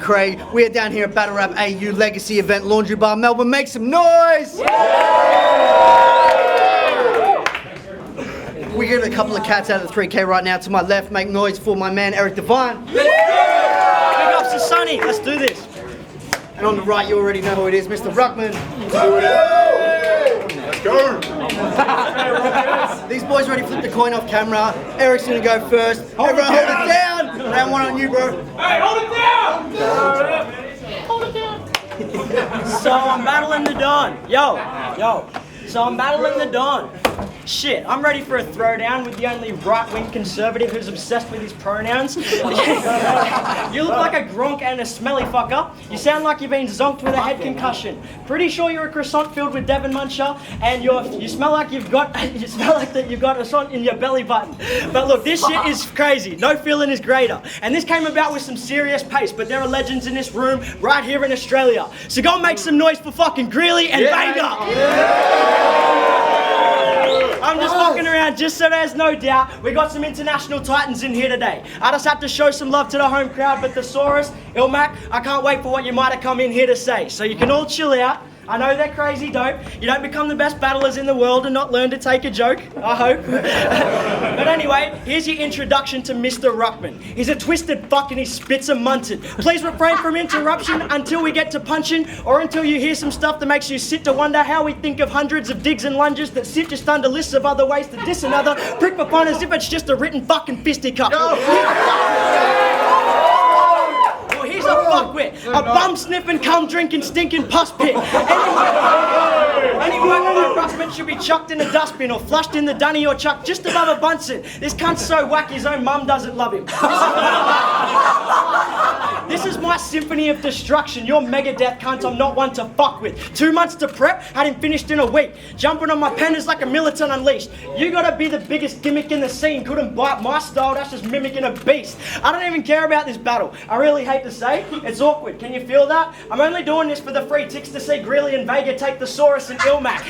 Craig. We are down here at BATTLERAP.AU Legacy Event Laundry Bar, Melbourne. Make some noise! We get a couple of cats out of the 3K right now. To my left, make noise for my man Erik Devine. Let's go! Big ups to Sonny. Let's do this. And on the right, you already know who it is, Mr Ruckman. Let's go! These boys already flipped the coin off camera. Eric's gonna go first. Everyone hold it down! Round one on you, bro. Hey, hold it down! Hold it down. So I'm battling the Don. Yo. So I'm battling the Don. Shit, I'm ready for a throwdown with the only right-wing conservative who's obsessed with his pronouns. You look like a gronk and a smelly fucker. You sound like you've been zonked with a head concussion. Pretty sure you're a croissant filled with Devon Muncher, and you smell like you've got you've got a croissant in your belly button. But look, this shit is crazy. No feeling is greater. And this came about with some serious pace, but there are legends in this room right here in Australia. So go and make some noise for fucking Greeley and Vega. I'm just fucking around just so there's no doubt. We got some international titans in here today. I just have to show some love to the home crowd, but Thesaurus, Ilmac, I can't wait for what you might have come in here to say. So you can all chill out. I know they're crazy dope. You don't become the best battlers in the world and not learn to take a joke, I hope. But anyway, here's your introduction to Mr Ruckman. He's a twisted fuck and he spits a munted. Please refrain from interruption until we get to punching, or until you hear some stuff that makes you sit to wonder how we think of hundreds of digs and lunges that sit just under lists of other ways to diss another. Prick for fun as if it's just a written fucking fisticuff. He's a fuckwit, a bum-sniffing, cum-drinking, stinking puss pit. Any work like Ruckman should be chucked in a dustbin or flushed in the dunny or chucked just above a Bunsen. This cunt's so whack his own mum doesn't love him. This is my symphony of destruction. Your Megadeth cunt I'm not one to fuck with. 2 months to prep, had him finished in a week. Jumping on my pen is like a militant unleashed. You gotta be the biggest gimmick in the scene. Couldn't bite my style, that's just mimicking a beast. I don't even care about this battle. I really hate to say, it's awkward. Can you feel that? I'm only doing this for the free ticks to see Greeley and Vega take Thesaurus and Ilmac.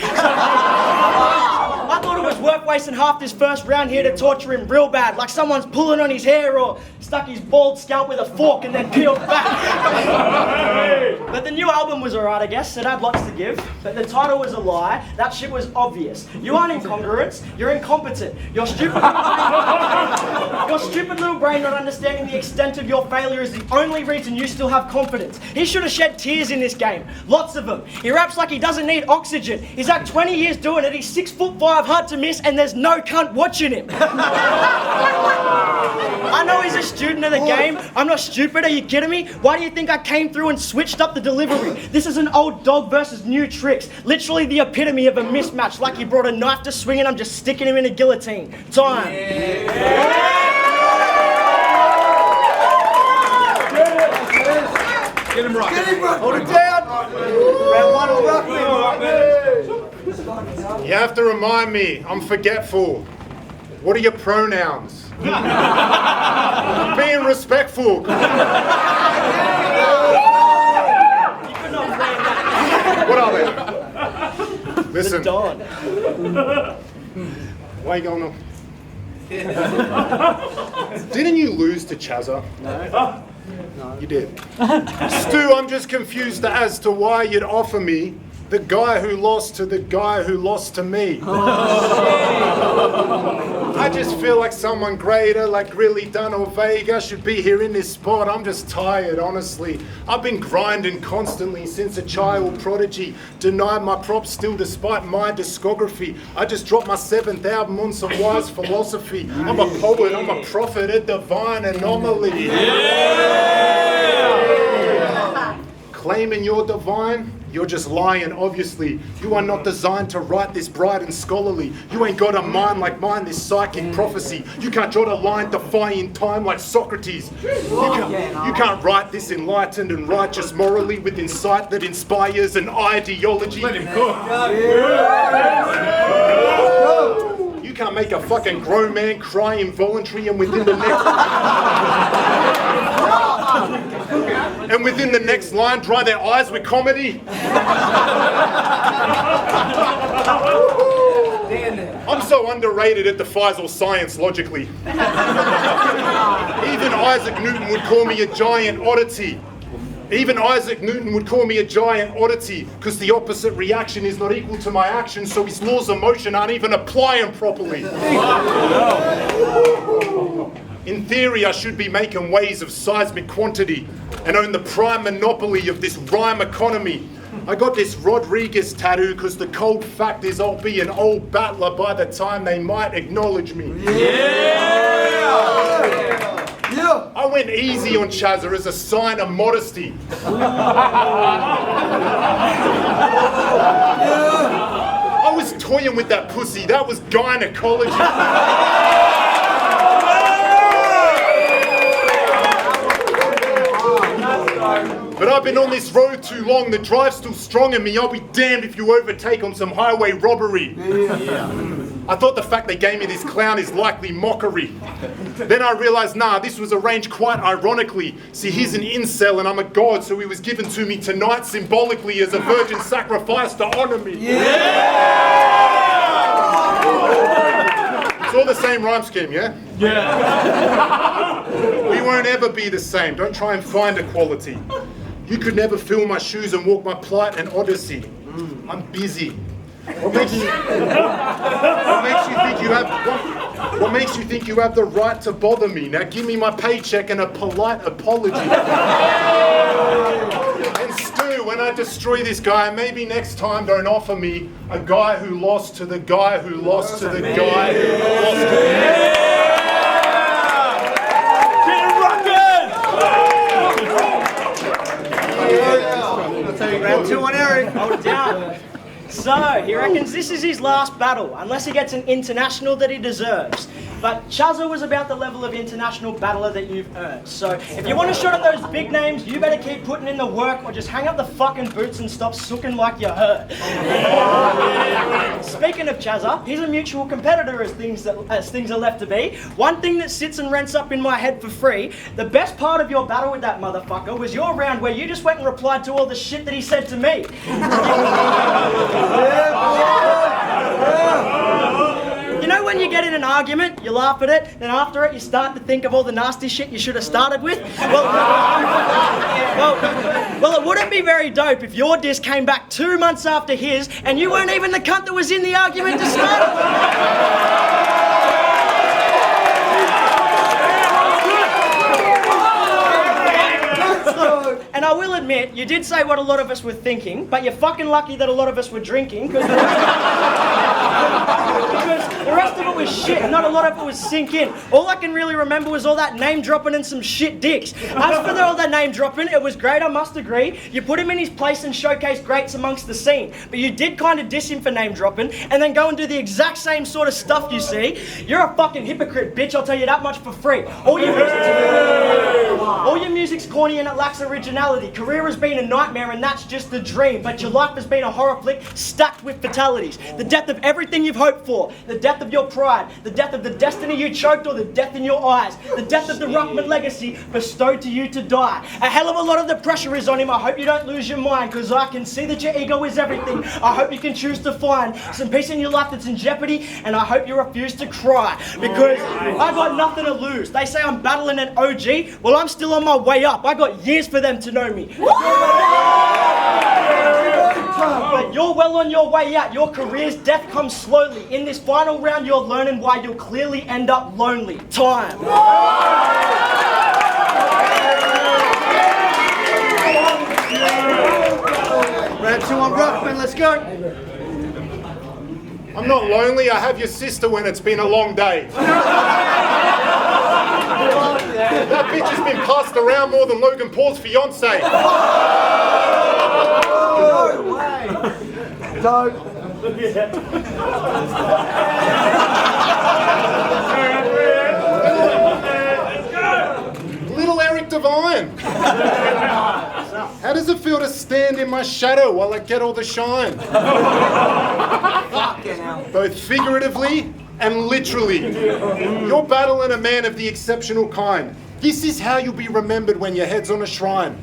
I thought it was worth wasting half this first round here to torture him real bad, like someone's pulling on his hair or stuck his bald scalp with a fork and then peeled back. But the new album was alright, I guess. It had lots to give. But the title was a lie. That shit was obvious. You aren't incongruent. You're incompetent. Your stupid little brain not understanding the extent of your failure is the only reason you still have confidence. He should have shed tears in this game. Lots of them. He raps like he doesn't need oxygen. He's had 20 years doing it. He's 6'5", hard to miss, and there's no cunt watching him. I know he's a student of the game. I'm not stupid. Are you kidding me? Why do you think I came through and switched up the delivery? This is an old dog versus new tricks. Literally the epitome of a mismatch. Like he brought a knife to swing and I'm just sticking him in a guillotine. Time. Get him right. Hold it down. Round one on Ruckman. You have to remind me, I'm forgetful. What are your pronouns? Being respectful. What are they? Listen. Why are you going on? Didn't you lose to Chazza? No. You did. Stu, I'm just confused as to why you'd offer me the guy who lost to the guy who lost to me. I just feel like someone greater, like Greeley, Dunn or Vega should be here in this spot. I'm just tired, honestly. I've been grinding constantly since a child prodigy. Denied my props still despite my discography. I just dropped my 7th album on some wise philosophy. I'm a poet, I'm a prophet, a divine anomaly. Claiming you're divine? You're just lying, obviously. You are not designed to write this bright and scholarly. You ain't got a mind like mine, this psychic prophecy. You can't draw the line defying time like Socrates. You can't write this enlightened and righteous morally with insight that inspires an ideology. Let him cook. You can't make a fucking grown man cry involuntary and within the next line dry their eyes with comedy. I'm so underrated it defies all science logically. Even Isaac Newton would call me a giant oddity. Even Isaac Newton would call me a giant oddity, because the opposite reaction is not equal to my action, so his laws of motion aren't even applying properly. In theory, I should be making waves of seismic quantity and own the prime monopoly of this rhyme economy. I got this Rodriguez tattoo because the cold fact is I'll be an old battler by the time they might acknowledge me. I went easy on Chazza as a sign of modesty. I was toying with that pussy, that was gynecology. But I've been on this road too long, the drive's still strong in me. I'll be damned if you overtake on some highway robbery. I thought the fact they gave me this clown is likely mockery. Then I realised, nah, this was arranged quite ironically. See, he's an incel and I'm a god, so he was given to me tonight symbolically as a virgin sacrifice to honour me. It's all the same rhyme scheme, yeah? We won't ever be the same. Don't try and find equality. You could never fill my shoes and walk my plight and odyssey. I'm busy. What makes you think you have the right to bother me? Now give me my paycheck and a polite apology. And Stu, when I destroy this guy, maybe next time don't offer me a guy who lost to the guy who lost to the guy who lost to the Round 2 on Erik. Hold it down. So, he reckons this is his last battle, unless he gets an international that he deserves. But Chazza was about the level of international battler that you've earned. So, if you want a shot at those big names, you better keep putting in the work or just hang up the fucking boots and stop sooking like you hurt. Speaking of Chazza, he's a mutual competitor as things are left to be. One thing that sits and rents up in my head for free, the best part of your battle with that motherfucker was your round where you just went and replied to all the shit that he said to me. You know when you get in an argument, you laugh at it, then after it you start to think of all the nasty shit you should have started with? Well, it wouldn't be very dope if your diss came back 2 months after his and you weren't even the cunt that was in the argument to start it with. And I will admit, you did say what a lot of us were thinking, but you're fucking lucky that a lot of us were drinking, because the rest of it was shit, and not a lot of it was sink in. All I can really remember was all that name dropping and some shit dicks. As for all that name dropping, it was great, I must agree. You put him in his place and showcased greats amongst the scene, but you did kind of diss him for name dropping, and then go and do the exact same sort of stuff, you see. You're a fucking hypocrite, bitch, I'll tell you that much for free. All your music's corny and it lacks originality. Career has been a nightmare and that's just a dream, but your life has been a horror flick stacked with fatalities. The death of everything you've hoped for, the death of your pride, the death of the destiny you choked, or the death in your eyes, the death of the Ruckman legacy bestowed to you to die. A hell of a lot of the pressure is on him. I hope you don't lose your mind, because I can see that your ego is everything. I hope you can choose to find some peace in your life that's in jeopardy, and I hope you refuse to cry, because I got nothing to lose. They say I'm battling an OG, well I'm still on my way up. I got years for them to know me. But you're well on your way out. Your career's death comes slowly. In this final round, you're learning why you'll clearly end up lonely. Time. Round 2 on Ruckman, let's go. I'm not lonely, I have your sister when it's been a long day. That bitch has been passed around more than Logan Paul's fiance. No way. Don't. Little Erik Devine. How does it feel to stand in my shadow while I get all the shine? Both figuratively and literally. You're battling a man of the exceptional kind. This is how you'll be remembered when your head's on a shrine.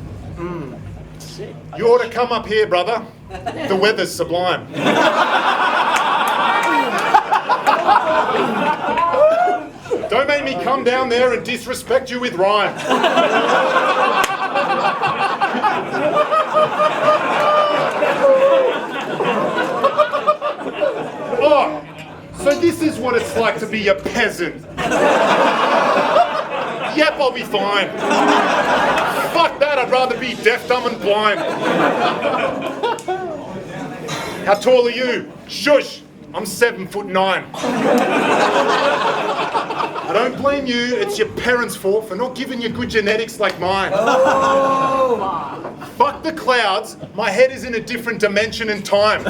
You ought to come up here, brother. The weather's sublime. Don't make me come down there and disrespect you with rhyme. Oh, so this is what it's like to be a peasant. Yep, I'll be fine. Fuck that, I'd rather be deaf, dumb and blind. How tall are you? Shush, I'm 7'9". I don't blame you, it's your parents' fault for not giving you good genetics like mine. Fuck the clouds, my head is in a different dimension and time.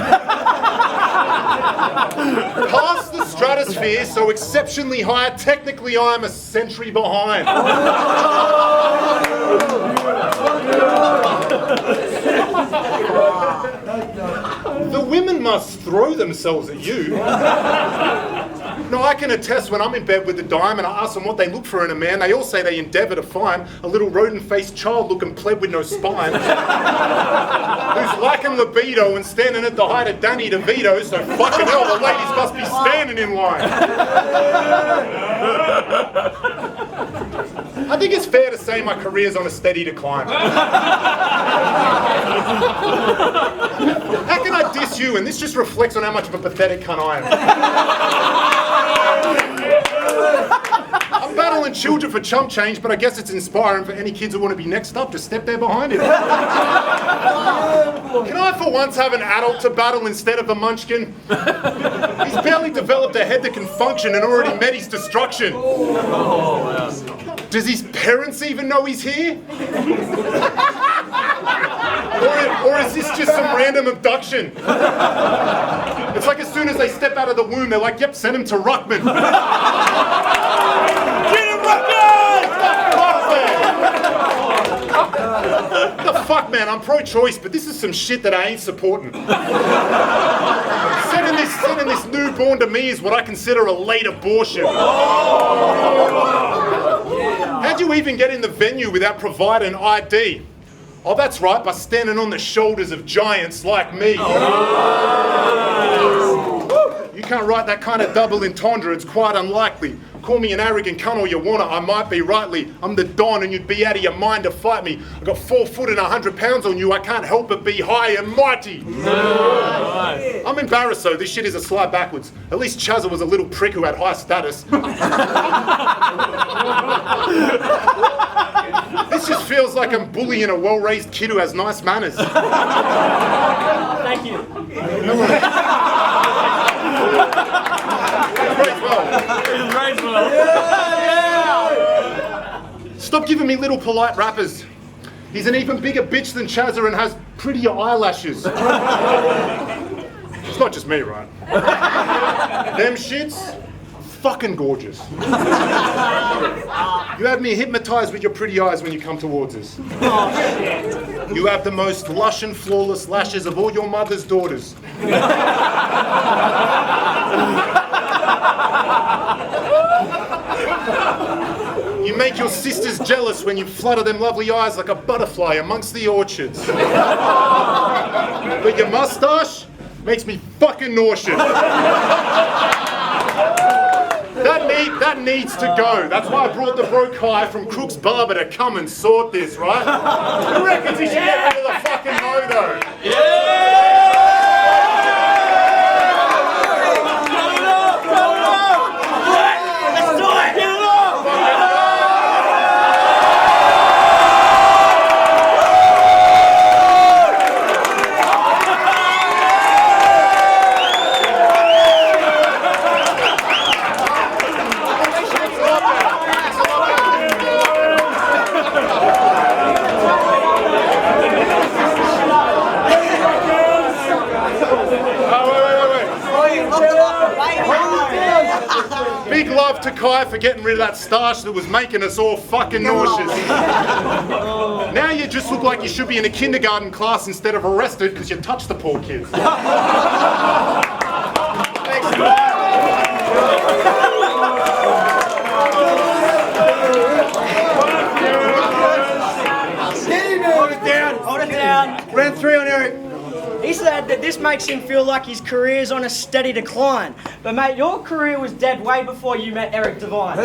Past the stratosphere, so exceptionally high, technically I'm a century behind. The women must throw themselves at you. No, I can attest when I'm in bed with the dime and I ask them what they look for in a man, they all say they endeavour to find a little rodent-faced child-looking pleb with no spine who's lacking libido and standing at the height of Danny DeVito, so fucking hell, the ladies must be standing in line. I think it's fair to say my career's on a steady decline. How can I diss you? And this just reflects on how much of a pathetic cunt I am. I'm battling children for chump change, but I guess it's inspiring for any kids who want to be next up to step there behind him. Can I for once have an adult to battle instead of a munchkin? He's barely developed a head that can function and already met his destruction. Does his parents even know he's here? Or is this just some random abduction? It's like as soon as they step out of the womb, they're like, yep, send him to Ruckman. Get him, Ruckman! The fuck, man? I'm pro-choice, but this is some shit that I ain't supporting. Sending this newborn to me is what I consider a late abortion. How'd you even get in the venue without providing an ID? Oh, that's right, by standing on the shoulders of giants like me. You can't write that kind of double entendre, it's quite unlikely. Call me an arrogant cunt all you wanna, I might be rightly. I'm the Don and you'd be out of your mind to fight me. I got 4 foot and 100 pounds on you, I can't help but be high and mighty. I'm embarrassed though, this shit is a slide backwards. At least Chazza was a little prick who had high status. This just feels like I'm bullying a well-raised kid who has nice manners. Thank you. Raised well. Stop giving me little polite rappers. He's an even bigger bitch than Chazza and has prettier eyelashes. It's not just me, right? Them shits, fucking gorgeous. You have me hypnotized with your pretty eyes when you come towards us. You have the most lush and flawless lashes of all your mother's daughters. You make your sisters jealous when you flutter them lovely eyes like a butterfly amongst the orchards. But your mustache makes me fucking nauseous. That needs to go. That's why I brought the broke guy from Crook's Barber to come and sort this, right? Who reckons he should get rid of the fucking moto? Big love to Kai for getting rid of that starch that was making us all fucking nauseous. Now you just look like you should be in a kindergarten class instead of arrested because you touched the poor kids. Thanks. Hold it down. Round 3 on Erik. He said that this makes him feel like his career's on a steady decline. But mate, your career was dead way before you met Erik Devine.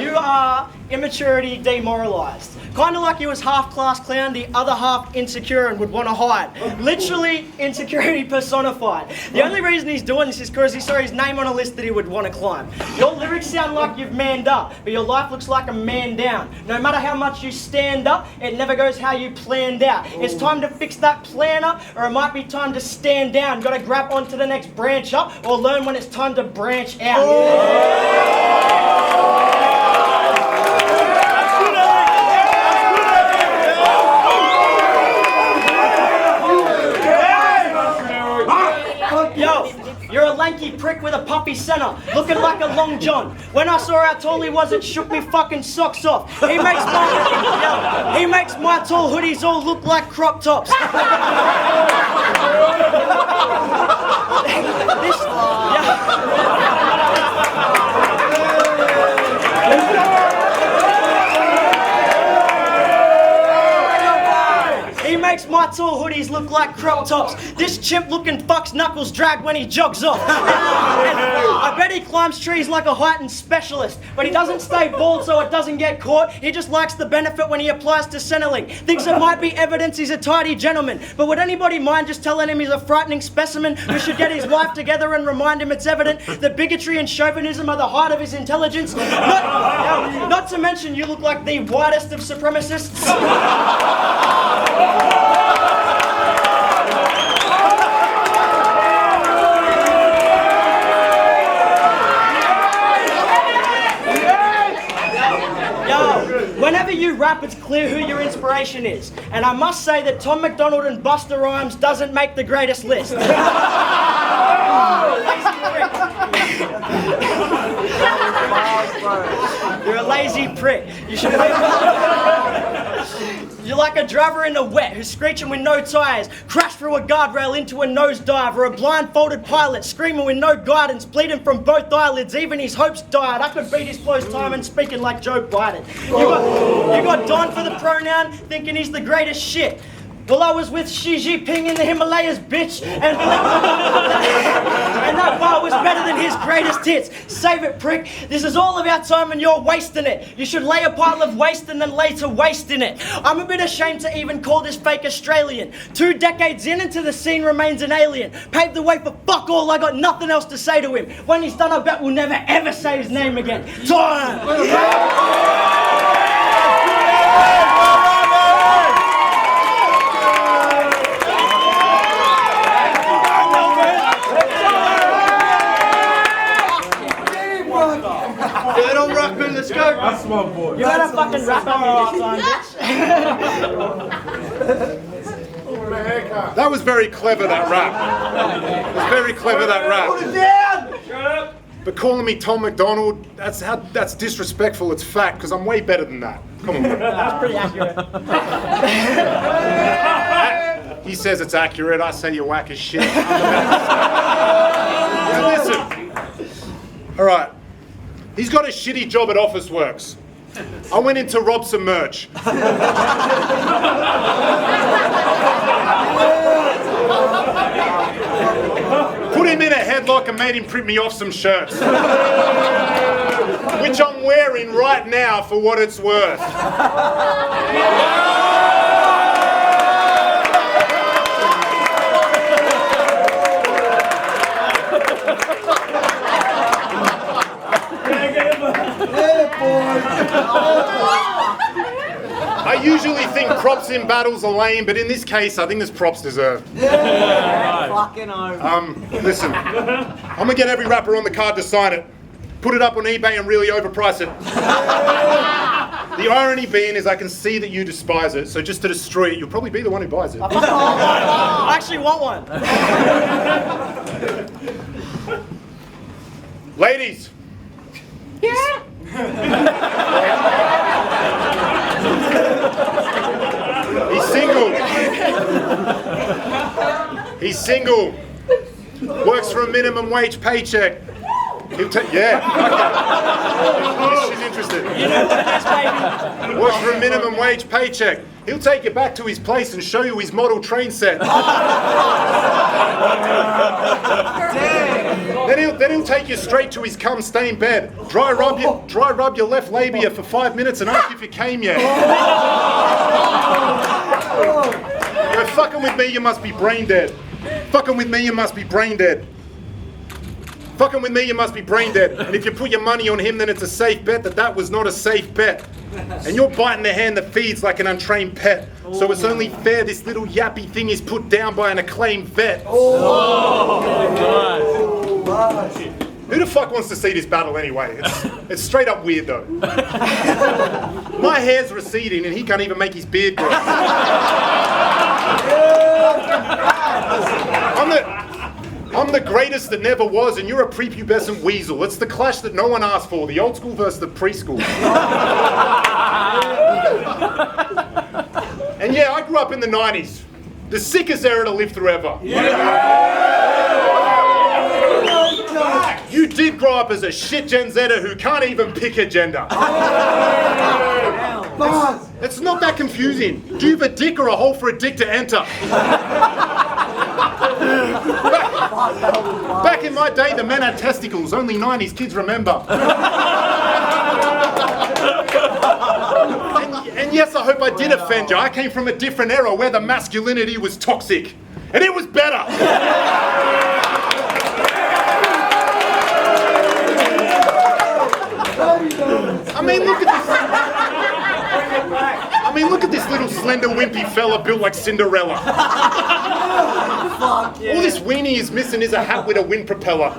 You are immaturity demoralised. Kind of like you was half-class clown, the other half insecure and would want to hide. Literally insecurity personified. The only reason he's doing this is because he saw his name on a list that he would want to climb. Your lyrics sound like you've manned up, but your life looks like a man down. No matter how much you stand up, it never goes how you planned out. It's time to fix that plan up, or it might be time to stand down. Gotta grab onto the next branch up, or learn when it's time to branch out. Yo, you're a lanky prick with a puffy centre, looking like a long john. When I saw how tall he was, it shook me fucking socks off. He makes my tall hoodies all look like crop tops. He makes my tall hoodies look like crop tops. This chimp-looking fuck's knuckles drag when he jogs off. I bet he climbs trees like a heightened specialist, but he doesn't stay bald so it doesn't get caught. He just likes the benefit when he applies to Centrelink. Thinks it might be evidence he's a tidy gentleman, but would anybody mind just telling him he's a frightening specimen who should get his life together and remind him it's evident that bigotry and chauvinism are the height of his intelligence? Not to mention you look like the whitest of supremacists. Whenever you rap, it's clear who your inspiration is. And I must say that Tom McDonald and Busta Rhymes doesn't make the greatest list. You're a lazy prick. You should You're like a driver in the wet who's screeching with no tyres, crashed through a guardrail into a nosedive, or a blindfolded pilot screaming with no guidance, bleeding from both eyelids, even his hopes died. I could beat his close time and speaking like Joe Biden. You got Don for the pronoun, thinking he's the greatest shit. Well, I was with Xi Jinping in the Himalayas, bitch, and that bar was better than his greatest hits. Save it, prick. This is all of our time and you're wasting it. You should lay a pile of waste and then lay to waste in it. I'm a bit ashamed to even call this fake Australian. 2 decades in into the scene remains an alien. Paved the way for fuck all, I got nothing else to say to him. When he's done, I bet we'll never ever say his name again. Time! Ruckman, let's go. That's my boy. You gotta fucking rap on me this time, bitch. That was very clever, that rap. It was very clever, that rap. Put it down! Shut up. But calling me Tom McDonald, that's disrespectful. It's fact, because I'm way better than that. Come on, bro. That's pretty accurate. He says it's accurate. I say you're whack as shit. Now listen. All right. He's got a shitty job at Officeworks. I went in to rob some merch. Put him in a headlock and made him print me off some shirts. Which I'm wearing right now for what it's worth. I usually think props in battles are lame, but in this case, I think there's props deserved. Listen, I'm gonna get every rapper on the card to sign it, put it up on eBay and really overprice it. The irony being is I can see that you despise it, so just to destroy it, you'll probably be the one who buys it. I actually want one. Ladies. Yeah. He's single. He's single. Works for a minimum wage paycheck. He'll take, yeah. Okay. She's interested. You know what it is, baby? Works for a minimum wage paycheck. He'll take you back to his place and show you his model train set. Then he'll take you straight to his cum-stained bed. Dry rub your left labia for 5 minutes and ask if you came yet. You're fucking with me, you must be brain dead. Fucking with me, you must be brain dead. Fucking with me, you must be brain dead. And if you put your money on him, then it's a safe bet that was not a safe bet. And you're biting the hand that feeds like an untrained pet. So it's only fair this little yappy thing is put down by an acclaimed vet. Who the fuck wants to see this battle anyway? It's straight up weird though. My hair's receding and he can't even make his beard grow. I'm the greatest that never was, and you're a prepubescent weasel. It's the clash that no one asked for, the old school versus the preschool. And yeah, I grew up in the 90s. The sickest era to live through ever. You did grow up as a shit Gen Zer who can't even pick a gender. It's not that confusing. Do you have a dick or a hole for a dick to enter? Back in my day, the men had testicles. Only 90s kids remember. And yes, I hope I did offend you. I came from a different era where the masculinity was toxic. And it was better. I mean, look at this little slender, wimpy fella built like Cinderella. All this weenie is missing is a hat with a wind propeller.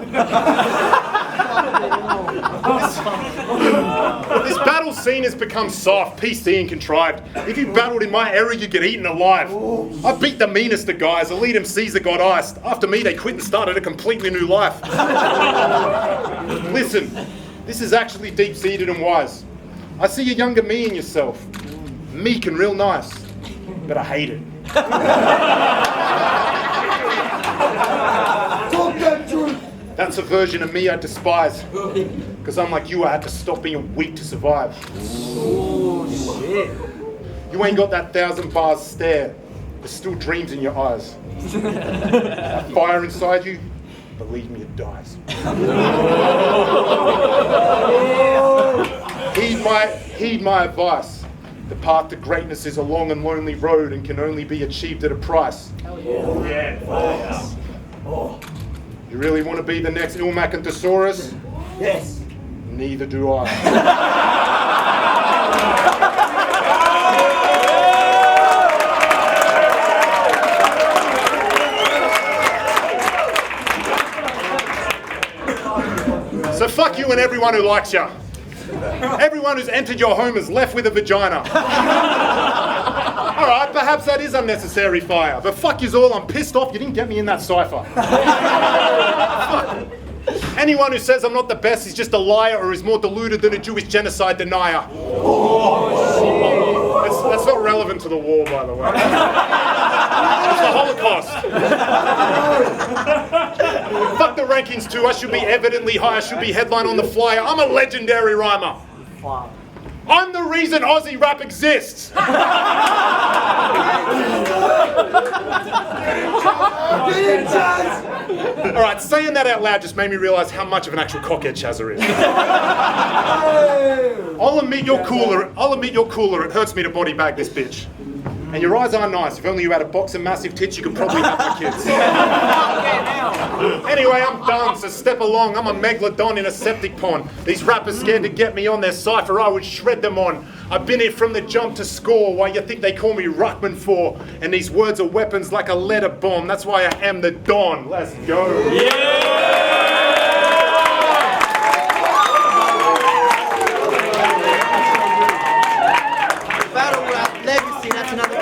This battle scene has become soft, PC and contrived. If you battled in my era, you'd get eaten alive. I beat the meanest of guys. Elite MCs that got iced. After me, they quit and started a completely new life. Listen, this is actually deep-seated and wise. I see a younger me in yourself. Meek and real nice, but I hate it. That's a version of me I despise. Because I'm like you, I had to stop being weak to survive. You ain't got that 1,000 bars stare. There's still dreams in your eyes. That fire inside you, believe me, it dies. Heed my advice. The path to greatness is a long and lonely road and can only be achieved at a price. You really want to be the next Ilmacantosaurus? Yes. Neither do I. So fuck you and everyone who likes you. Everyone who's entered your home is left with a vagina. Alright, perhaps that is unnecessary fire, but fuck yous all, I'm pissed off you didn't get me in that cipher. Anyone who says I'm not the best is just a liar or is more deluded than a Jewish genocide denier. That's not relevant to the war, by the way. It's the Holocaust. Fuck the rankings too, I should be evidently high, I should be headline on the flyer. I'm a legendary rhymer. I'm the reason Aussie rap exists. Alright, saying that out loud just made me realise how much of an actual cockhead Shazza is. I'll admit you're cooler, it hurts me to body bag this bitch. And your eyes are nice, if only you had a box of massive tits you could probably have the kids. Anyway, I'm done, so step along, I'm a megalodon in a septic pond. These rappers scared to get me on their cipher, I would shred them on. I've been here from the jump to score, why you think they call me Ruckman for? And these words are weapons like a letter bomb, that's why I am the Don. Let's go. Yeah! Battle rap legacy, that's another